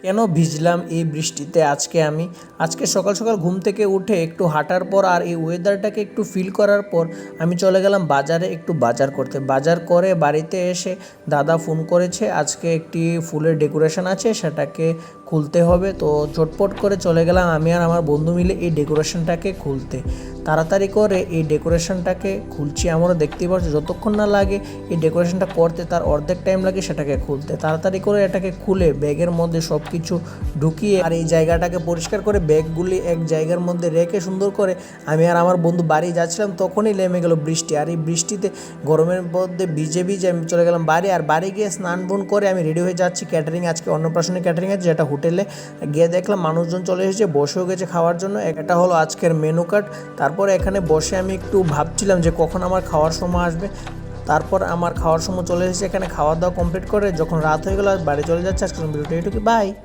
কেন ভিজলাম এই বৃষ্টিতে আজকে সকাল সকাল ঘুম থেকে উঠে একটু হাঁটার পর আর এই ওয়েদারটাকে একটু ফিল করার পর আমি চলে গেলাম বাজারে একটু বাজার করতে। বাজার করে বাড়িতে এসে দাদা ফোন করেছে, আজকে একটি ফুলের ডেকোরেশন আছে, সেটাকে খুলতে হবে। তো ঝটপট করে চলে গেলাম আমি আর আমার বন্ধু মিলে এই ডেকোরেশনটাকে খুলতে। তাড়াতাড়ি করে এই ডেকোরেশনটাকে খুলছি। আমরা দেখতেই পাচ্ছি যতক্ষণ না লাগে এই ডেকোরেশনটা করতে তার অর্ধেক টাইম লাগে সেটাকে খুলতে। তাড়াতাড়ি করে এটাকে খুলে ব্যাগের মধ্যে সব কিছু ঢুকিয়ে আর এই জায়গাটাকে পরিষ্কার করে ব্যাগগুলি এক জায়গার মধ্যে রেখে সুন্দর করে আমি আর আমার বন্ধু বাড়ি যাচ্ছিলাম, তখনই নেমে গেল বৃষ্টি। আর এই বৃষ্টিতে গরমের মধ্যে ভিজে ভিজে আমি চলে গেলাম বাড়ি। আর বাড়ি গিয়ে স্নান বোন করে আমি রেডি হয়ে যাচ্ছি ক্যাটারিং, আজকে অন্নপ্রাশনের ক্যাটারিং আছে যেটা হোটেলে। গিয়ে দেখলাম মানুষজন চলে এসেছে, বসেও গেছে খাওয়ার জন্য। এটা হলো আজকের মেনু কার্ড। তারপরে এখানে বসে আমি একটু ভাবছিলাম যে কখন আমার খাওয়ার সময় আসবে। তারপর আমার খাওয়ার সময় চলে এসেছে, এখানে খাওয়া দাওয়া কমপ্লিট করে যখন রাত হয়ে গেল বাড়ি চলে যাচ্ছে। আজকের ভিডিওটা এটুকু, বাই।